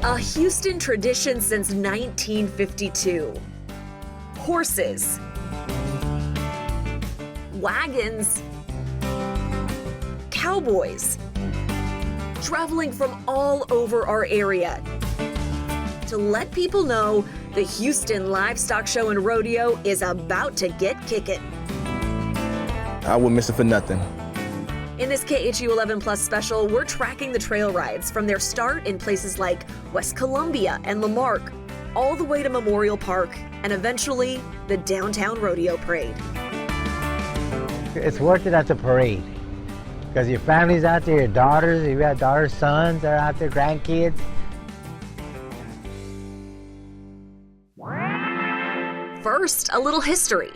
A Houston tradition since 1952. Horses, wagons, cowboys, traveling from all over our area to let people know the Houston Livestock Show and Rodeo is about to get kickin'. I wouldn't miss it for nothing. In this KHOU 11 Plus special, we're tracking the trail rides from their start in places like West Columbia and Lamarck, all the way to Memorial Park, and eventually the downtown Rodeo Parade. It's worth it at the parade, because your family's out there, your daughters, if you have daughters, sons, they're out there, grandkids. First, a little history.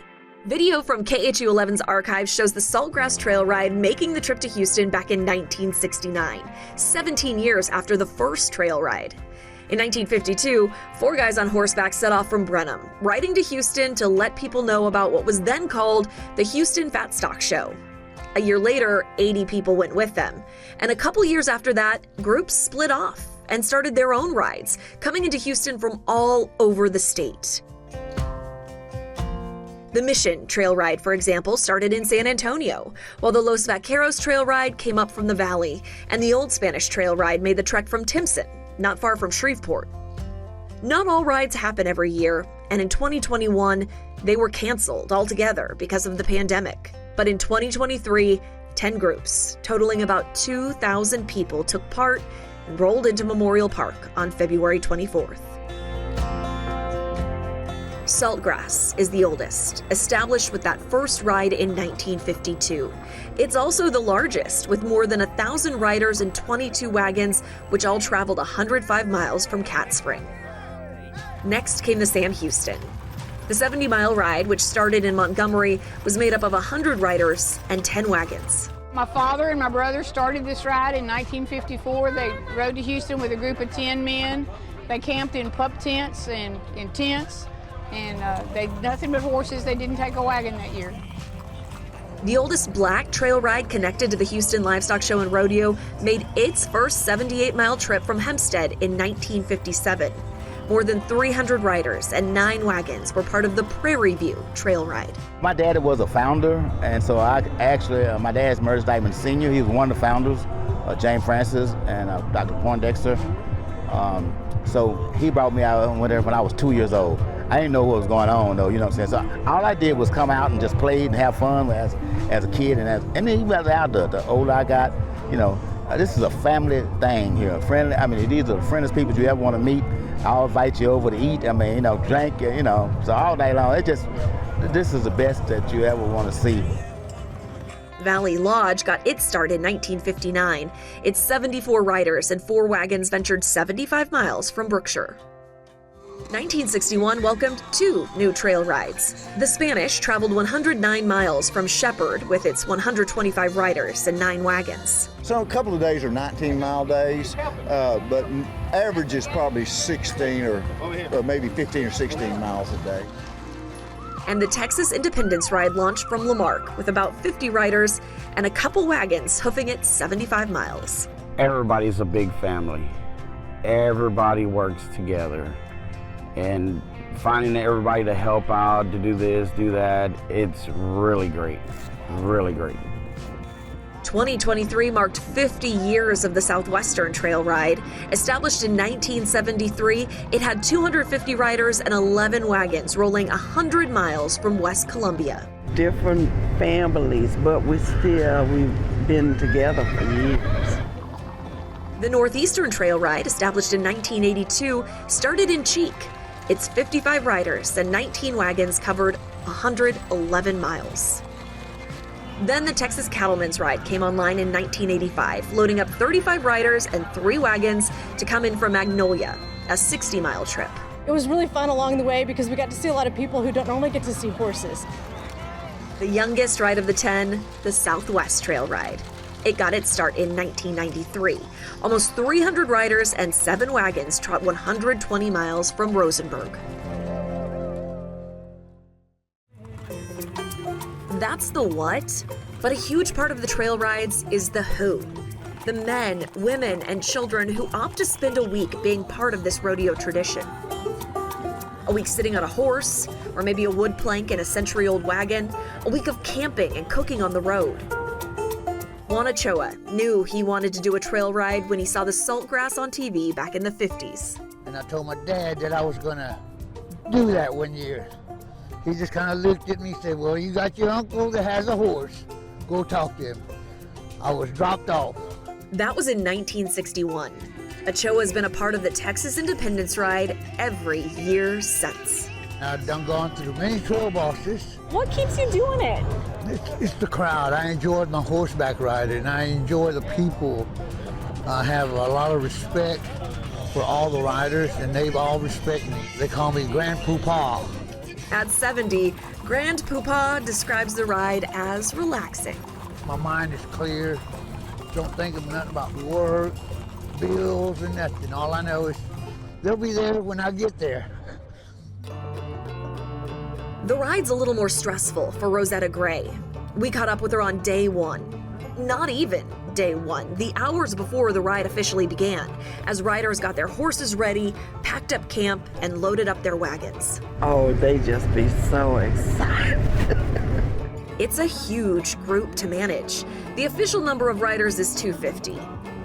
Video from KHOU 11's archives shows the Saltgrass Trail Ride making the trip to Houston back in 1969, 17 years after the first trail ride. In 1952, 4 guys on horseback set off from Brenham, riding to Houston to let people know about what was then called the Houston Fat Stock Show. A year later, 80 people went with them. And a couple years after that, groups split off and started their own rides, coming into Houston from all over the state. The Mission Trail Ride, for example, started in San Antonio, while the Los Vaqueros Trail Ride came up from the valley, and the Old Spanish Trail Ride made the trek from Timpson, not far from Shreveport. Not all rides happen every year, and in 2021, they were canceled altogether because of the pandemic. But in 2023, 10 groups, totaling about 2,000 people, took part and rolled into Memorial Park on February 24th. Saltgrass is the oldest, established with that first ride in 1952. It's also the largest, with more than 1,000 riders and 22 wagons, which all traveled 105 miles from Cat Spring. Next came the Sam Houston. The 70-mile ride, which started in Montgomery, was made up of 100 riders and 10 wagons. My father and my brother started this ride in 1954. They rode to Houston with a group of 10 men. They camped in pup tents and in tents. And they nothing but horses. They didn't take a wagon that year. The oldest black trail ride connected to the Houston Livestock Show and Rodeo made its first 78-mile trip from Hempstead in 1957. More than 300 riders and 9 wagons were part of the Prairie View Trail Ride. My dad was a founder, and so my dad's Merce Dyckman Sr. He was one of the founders, James Francis and Dr. Poindexter. So he brought me out and went there when I was 2 years old. I didn't know what was going on though, you know what I'm saying? So all I did was come out and just play and have fun as a kid, and then even out the older I got, you know, this is a family thing here. Friendly, I mean, these are the friendliest people you ever want to meet. I'll invite you over to eat, I mean, you know, drink, you know, so all day long. This is the best that you ever want to see. Valley Lodge got its start in 1959. Its 74 riders and 4 wagons ventured 75 miles from Brookshire. 1961 welcomed 2 new trail rides. The Spanish traveled 109 miles from Shepherd with its 125 riders and 9 wagons. So a couple of days are 19-mile days, but average is probably 16 or maybe 15 or 16 miles a day. And the Texas Independence Ride launched from Lamarck with about 50 riders and a couple wagons hoofing it 75 miles. Everybody's a big family. Everybody works together. And finding everybody to help out, to do this, do that, it's really great, really great. 2023 marked 50 years of the Southwestern Trail Ride. Established in 1973, it had 250 riders and 11 wagons rolling 100 miles from West Columbia. Different families, but we've been together for years. The Northeastern Trail Ride, established in 1982, started in Cheek. Its 55 riders and 19 wagons covered 111 miles. Then the Texas Cattlemen's Ride came online in 1985, loading up 35 riders and 3 wagons to come in from Magnolia, a 60-mile trip. It was really fun along the way because we got to see a lot of people who don't normally get to see horses. The youngest ride of the 10, the Southwest Trail Ride. It got its start in 1993. Almost 300 riders and 7 wagons trot 120 miles from Rosenberg. That's the what, but a huge part of the trail rides is the who. the men, women, and children who opt to spend a week being part of this rodeo tradition. A week sitting on a horse, or maybe a wood plank in a century-old wagon, a week of camping and cooking on the road. Juan Ochoa knew he wanted to do a trail ride when he saw the saltgrass on TV back in the 50s. And I told my dad that I was gonna do that one year. He just kind of looked at me and said, well, you got your uncle that has a horse. Go talk to him. I was dropped off. That was in 1961. Ochoa has been a part of the Texas Independence Ride every year since. I've done gone through many trail bosses. What keeps you doing it? It's the crowd. I enjoyed my horseback riding. I enjoy the people. I have a lot of respect for all the riders, and they all respect me. They call me Grand Poopah. At 70, Grand Poopah describes the ride as relaxing. My mind is clear. Don't think of nothing about work, bills, or nothing. All I know is they'll be there when I get there. The ride's a little more stressful for Rosetta Gray. We caught up with her on day one. Not even day one, the hours before the ride officially began, as riders got their horses ready, packed up camp, and loaded up their wagons. Oh, they just be so excited. It's a huge group to manage. The official number of riders is 250.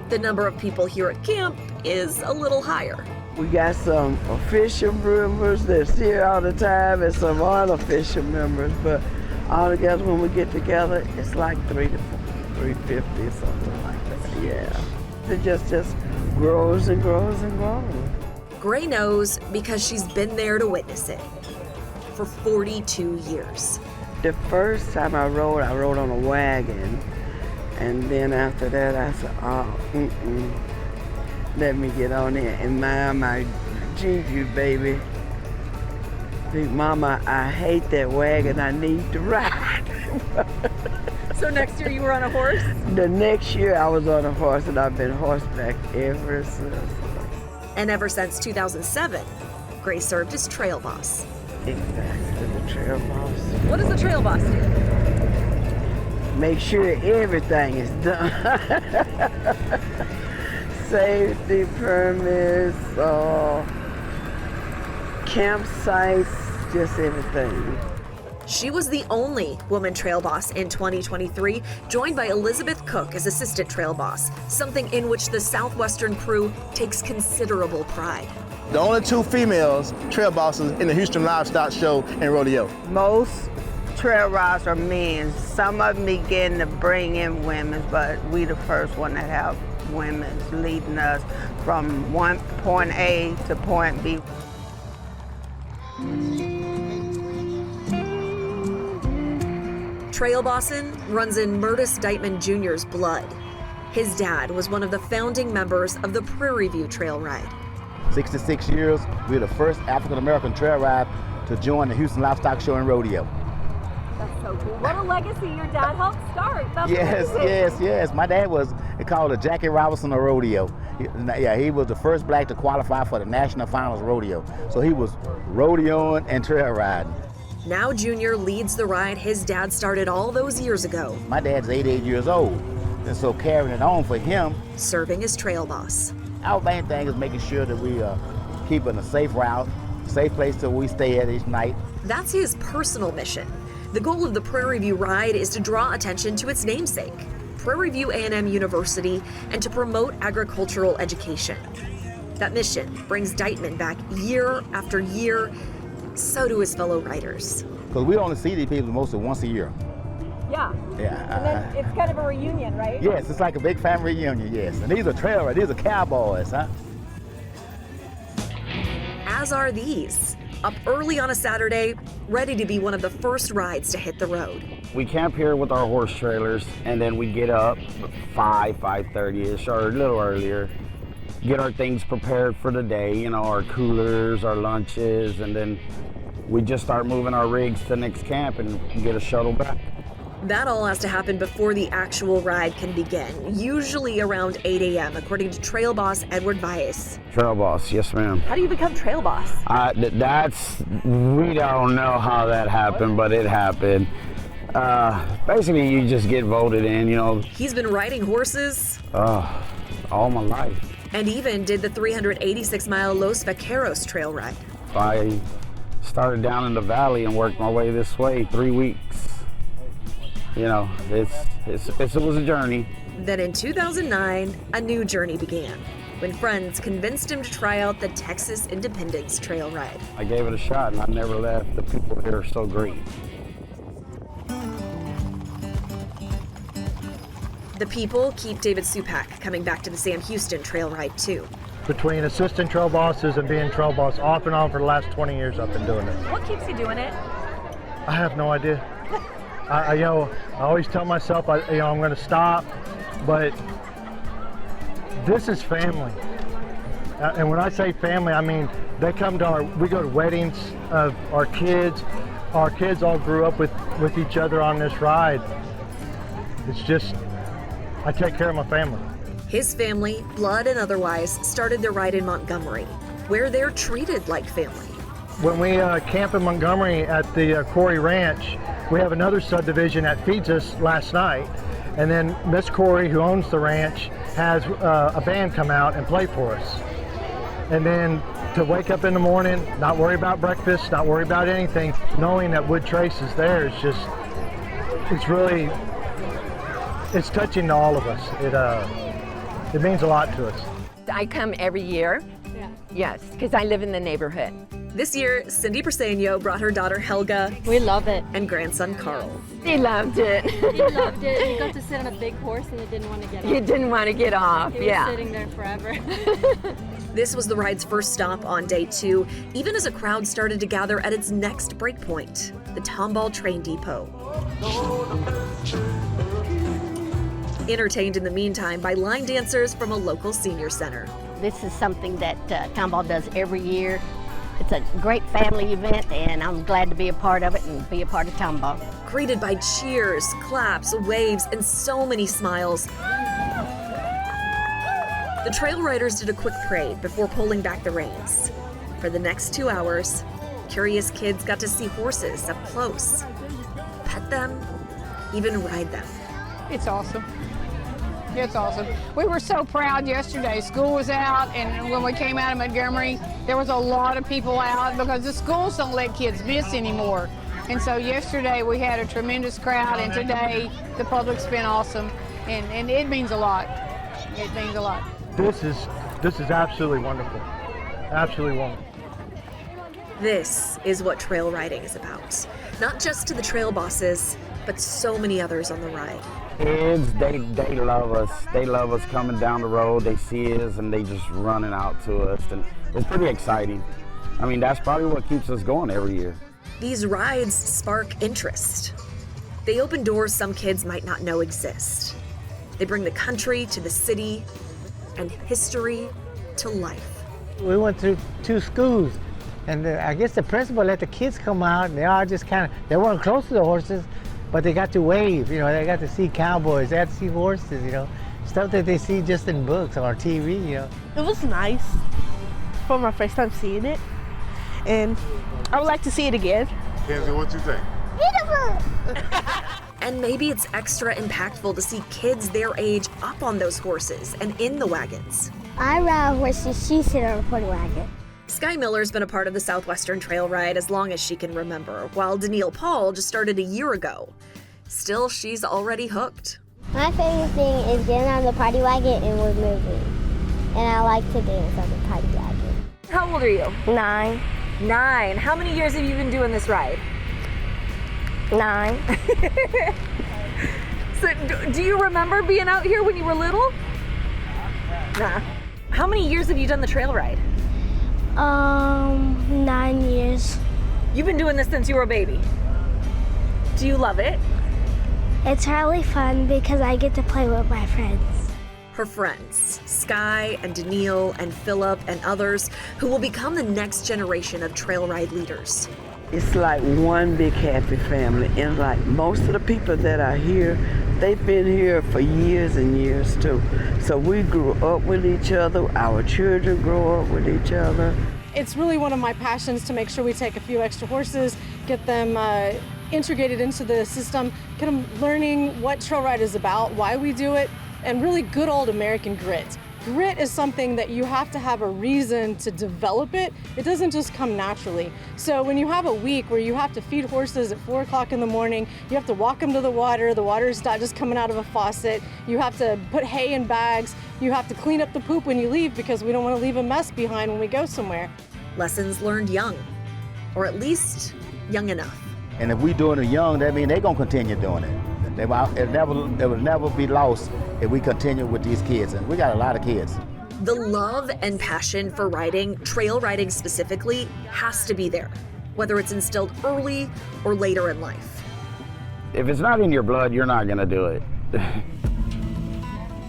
The number of people here at camp is a little higher. We got some official members that's here all the time and some unofficial members, but all together when we get together, it's like 350 or something like that, yeah. It just grows and grows and grows. Gray knows because she's been there to witness it for 42 years. The first time I rode on a wagon, and then after that I said, oh, let me get on there and mind my Juju, baby. Big Mama, I hate that wagon, I need to ride. So next year you were on a horse? The next year I was on a horse, and I've been horseback ever since. And ever since 2007, Gray served as trail boss. Exactly, the trail boss. What does the trail boss do? Make sure everything is done. Safety permits, campsites, just everything. She was the only woman trail boss in 2023, joined by Elizabeth Cook as assistant trail boss, something in which the Southwestern crew takes considerable pride. The only two females trail bosses in the Houston Livestock Show and Rodeo. Most trail rides are men. Some of them begin to bring in women, but we the first one that have women leading us from one point A to point B. Trail bossin' runs in Murtis Dyckman Jr.'s blood. His dad was one of the founding members of the Prairie View Trail Ride. 66 years, we were the first African-American trail ride to join the Houston Livestock Show and Rodeo. That's so cool. What a legacy your dad helped start. That's Yes, amazing. yes. My dad was called the Jackie Robinson of rodeo. He was the first black to qualify for the National Finals Rodeo. So he was rodeoing and trail riding. Now Junior leads the ride his dad started all those years ago. My dad's 88 years old, and so carrying it on for him. Serving as trail boss. Our main thing is making sure that we keep in a safe route, safe place that we stay at each night. That's his personal mission. The goal of the Prairie View Ride is to draw attention to its namesake, Prairie View A&M University, and to promote agricultural education. That mission brings Dyckman back year after year. So do his fellow riders. Because we only see these people mostly once a year. Yeah. Yeah. And then it's kind of a reunion, right? Yes, it's like a big family reunion, yes. And these are trail riders, these are cowboys, huh? As are these. Up early on a Saturday, ready to be one of the first rides to hit the road. We camp here with our horse trailers, and then we get up 5:30ish, or a little earlier, get our things prepared for the day, our coolers, our lunches, and then we just start moving our rigs to the next camp and get a shuttle back. That all has to happen before the actual ride can begin, usually around 8 a.m., according to trail boss Edward Vias. Trail boss, yes ma'am. How do you become trail boss? We don't know how that happened, but it happened. Basically, you just get voted in, you know. He's been riding horses all my life. and even did the 386-mile Los Vaqueros trail ride. I started down in the valley and worked my way this way 3 weeks. You know, it was a journey. Then in 2009, a new journey began when friends convinced him to try out the Texas Independence Trail Ride. I gave it a shot and I never left. The people here are so great. The people keep David Supak coming back to the Sam Houston Trail Ride too. Between assistant trail bosses and being trail boss off and on for the last 20 years I've been doing it. What keeps you doing it? I have no idea. I always tell myself I'm going to stop, but this is family. And when I say family, I mean they come to we go to weddings of our kids. Our kids all grew up with each other on this ride. It's just, I take care of my family. His family, blood and otherwise, started their ride in Montgomery, where they're treated like family. When we camp in Montgomery at the Corey Ranch, we have another subdivision that feeds us last night. And then Miss Corey, who owns the ranch, has a band come out and play for us. And then to wake up in the morning, not worry about breakfast, not worry about anything, knowing that Wood Trace is there, it's just, it's touching to all of us. It means a lot to us. I come every year. Yeah. Yes, because I live in the neighborhood. This year, Cindy Perseño brought her daughter Helga. We love it. And grandson Carl. He loved it. He loved it. You got to sit on a big horse and you didn't want to get off. You didn't want to get off, He was sitting there forever. This was the ride's first stop on day 2, even as a crowd started to gather at its next breakpoint, the Tomball Train Depot. Entertained in the meantime by line dancers from a local senior center. This is something that Tomball does every year. It's a great family event, and I'm glad to be a part of it and be a part of Tomball. Greeted by cheers, claps, waves, and so many smiles. The trail riders did a quick parade before pulling back the reins. For the next 2 hours, curious kids got to see horses up close, pet them, even ride them. It's awesome. It's awesome. We were so proud yesterday. School was out, and when we came out of Montgomery, there was a lot of people out because the schools don't let kids miss anymore. And so yesterday we had a tremendous crowd, and today the public's been awesome, and it means a lot. It means a lot. This is absolutely wonderful. Absolutely wonderful. This is what trail riding is about. Not just to the trail bosses, but so many others on the ride. Kids, they love us. They love us coming down the road. They see us and they just running out to us. And it's pretty exciting. I mean, that's probably what keeps us going every year. These rides spark interest. They open doors some kids might not know exist. They bring the country to the city and history to life. We went through 2 schools, and I guess the principal let the kids come out, and they all just they weren't close to the horses, but they got to wave, they got to see cowboys, they got to see horses, stuff that they see just in books or TV, It was nice for my first time seeing it, and I would like to see it again. Kenzie, what you think? Beautiful! And maybe it's extra impactful to see kids their age up on those horses and in the wagons. I ride a horse and she sit on a pony wagon. Sky Miller's been a part of the Southwestern Trail Ride as long as she can remember, while Danielle Paul just started a year ago. Still, she's already hooked. My favorite thing is getting on the party wagon and we're moving. And I like to dance on the party wagon. How old are you? 9. 9. How many years have you been doing this ride? 9. So, do you remember being out here when you were little? Nah. How many years have you done the trail ride? 9 years. You've been doing this since you were a baby. Do you love it? It's really fun because I get to play with my friends. Her friends, Sky and Danielle and Philip and others, who will become the next generation of trail ride leaders. It's like one big happy family, and like most of the people that are here, they've been here for years and years too. So we grew up with each other, our children grow up with each other. It's really one of my passions to make sure we take a few extra horses, get them integrated into the system, kind of learning what trail ride is about, why we do it, and really good old American grit. Grit is something that you have to have a reason to develop it. It doesn't just come naturally. So when you have a week where you have to feed horses at 4 o'clock in the morning, you have to walk them to the water's not just coming out of a faucet, you have to put hay in bags, you have to clean up the poop when you leave because we don't want to leave a mess behind when we go somewhere. Lessons learned young, or at least young enough. And if we doing it young, that means they're gonna continue doing it. It will never be lost if we continue with these kids, and we got a lot of kids. The love and passion for riding, trail riding specifically, has to be there, whether it's instilled early or later in life. If it's not in your blood, you're not gonna do it.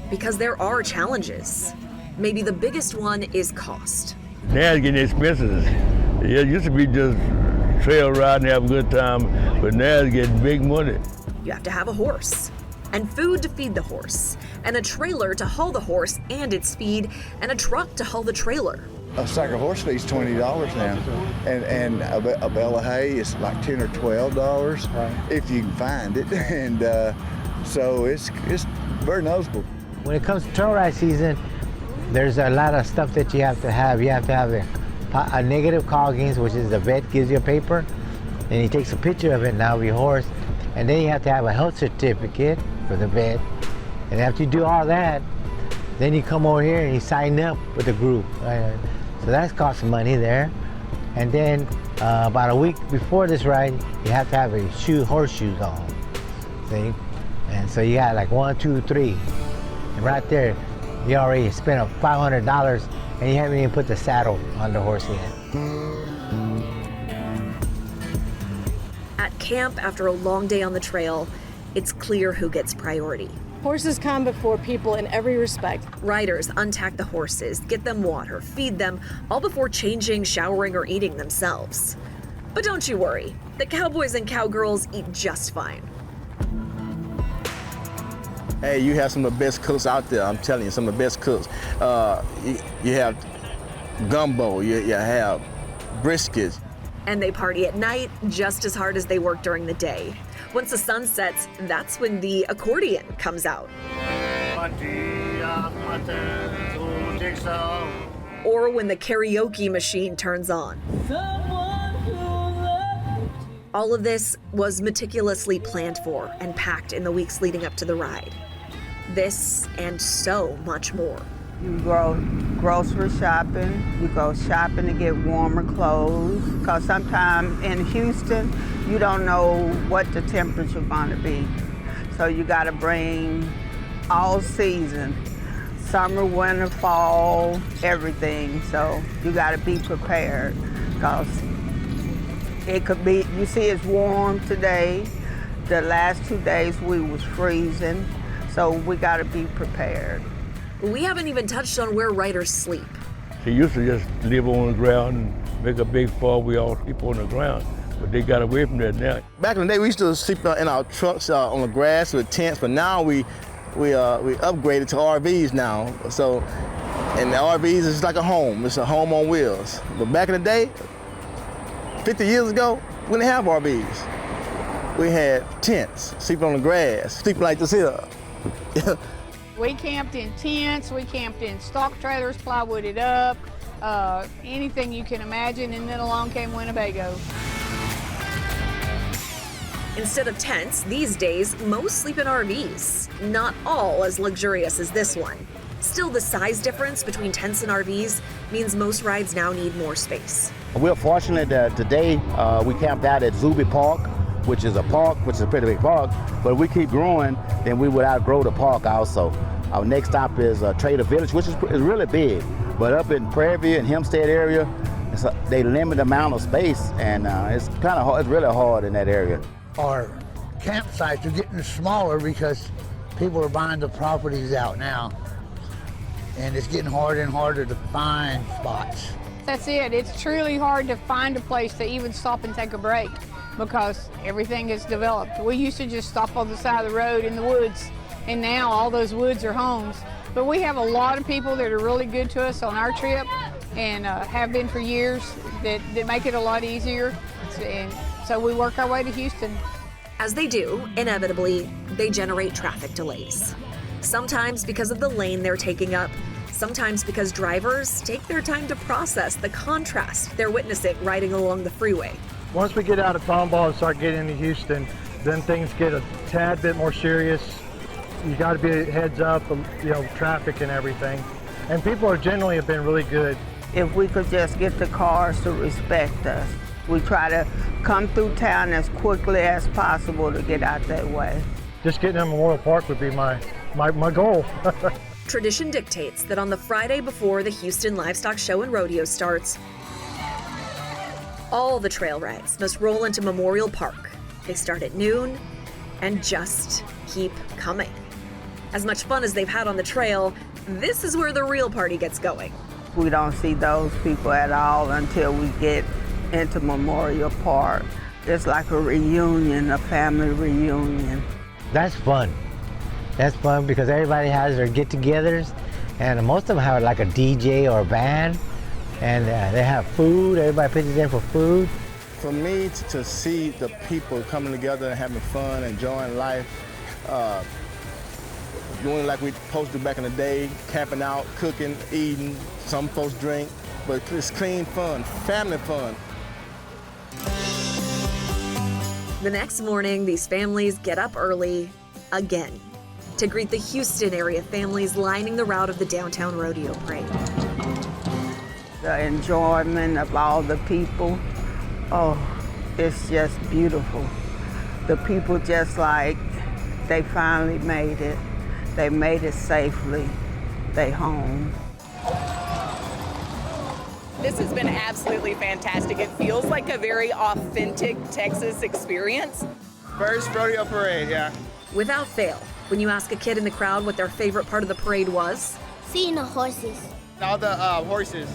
Because there are challenges. Maybe the biggest one is cost. Now it's getting expensive. It used to be just trail riding, have a good time, but now it's getting big money. You have to have a horse, and food to feed the horse, and a trailer to haul the horse and its feed, and a truck to haul the trailer. A sack of horse feed's $20 now, and a bale of hay is like $10 or $12 if you can find it, and so it's very noticeable. When it comes to trail ride season, there's a lot of stuff that you have to have. You have to have a negative coggings, which is the vet gives you a paper, and he takes a picture of it now of your horse. And then you have to have a health certificate for the vet. And after you do all that, then you come over here and you sign up with the group. Right? So that's cost money there. And then about a week before this ride, you have to have a horseshoes on. See? And so you got like 1, 2, 3. And right there, you already spent $500 and you haven't even put the saddle on the horse yet. At camp, after a long day on the trail, it's clear who gets priority. Horses come before people in every respect. Riders untack the horses, get them water, feed them, all before changing, showering, or eating themselves. But don't you worry, the cowboys and cowgirls eat just fine. Hey, you have some of the best cooks out there, I'm telling you, some of the best cooks. You have gumbo, you have briskets. And they party at night just as hard as they work during the day. Once the sun sets, that's when the accordion comes out. Or when the karaoke machine turns on. All of this was meticulously planned for and packed in the weeks leading up to the ride. This and so much more. You go grocery shopping, you go shopping to get warmer clothes, because sometimes in Houston, you don't know what the temperature's gonna be. So you gotta bring all season, summer, winter, fall, everything. So you gotta be prepared, because it could be, you see it's warm today. The last 2 days we was freezing, so we gotta be prepared. We haven't even touched on where riders sleep. They used to just live on the ground and make a big fire. We all sleep on the ground, but they got away from that now. Back in the day, we used to sleep in our trucks on the grass with tents, but now we upgraded to RVs now. So, and the RVs is like a home. It's a home on wheels. But back in the day, 50 years ago, we didn't have RVs. We had tents, sleeping on the grass, sleeping like this here. We camped in tents, we camped in stock trailers, plywooded up, anything you can imagine, and then along came Winnebago. Instead of tents, these days, most sleep in RVs. Not all as luxurious as this one. Still, the size difference between tents and RVs means most rides now need more space. We're fortunate that today we camped out at Zuby Park, which is a pretty big park, but if we keep growing, then we would outgrow the park also. Our next stop is Trader Village, which is really big, but up in Prairie View and Hempstead area, they limit the amount of space, and it's kind of hard, it's really hard in that area. Our campsites are getting smaller because people are buying the properties out now, and it's getting harder and harder to find spots. That's it. It's truly hard to find a place to even stop and take a break because everything has developed. We used to just stop on the side of the road in the woods, and now all those woods are homes. But we have a lot of people that are really good to us on our trip and have been for years that make it a lot easier. And So we work our way to Houston. As they do, inevitably, they generate traffic delays. Sometimes because of the lane they're taking up, sometimes because drivers take their time to process the contrast they're witnessing riding along the freeway. Once we get out of Tomball and start getting into Houston, then things get a tad bit more serious. You got to be heads up, traffic and everything. And people are generally have been really good. If we could just get the cars to respect us. We try to come through town as quickly as possible to get out that way. Just getting in Memorial Park would be my goal. Tradition dictates that on the Friday before the Houston Livestock Show and Rodeo starts, all the trail rides must roll into Memorial Park. They start at noon and just keep coming. As much fun as they've had on the trail, this is where the real party gets going. We don't see those people at all until we get into Memorial Park. It's like a reunion, a family reunion. That's fun. That's fun because everybody has their get-togethers, and most of them have like a DJ or a band, and they have food. Everybody pitches in for food. For me to see the people coming together and having fun, enjoying life, doing like we supposed to do back in the day, camping out, cooking, eating, some folks drink, but it's clean fun, family fun. The next morning, these families get up early again to greet the Houston area families lining the route of the downtown rodeo parade. The enjoyment of all the people, oh, it's just beautiful. The people just like they finally made it. They made it safely. They home. This has been absolutely fantastic. It feels like a very authentic Texas experience. First rodeo parade, yeah. Without fail, when you ask a kid in the crowd what their favorite part of the parade was, seeing the horses. All the horses.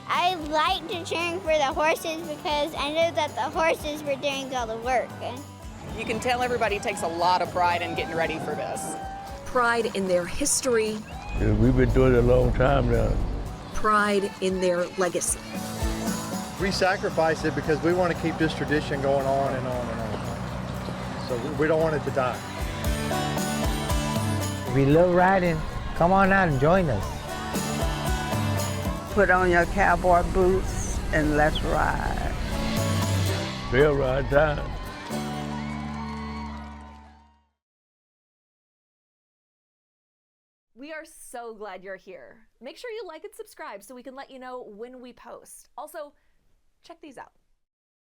I liked cheering for the horses because I knew that the horses were doing all the work. You can tell everybody takes a lot of pride in getting ready for this. Pride in their history. Yeah, we've been doing it a long time now. Pride in their legacy. We sacrifice it because we want to keep this tradition going on and on and on. So we don't want it to die. If you love riding, come on out and join us. Put on your cowboy boots and let's ride. Trail ride time. We are so glad you're here. Make sure you like and subscribe so we can let you know when we post. Also, check these out.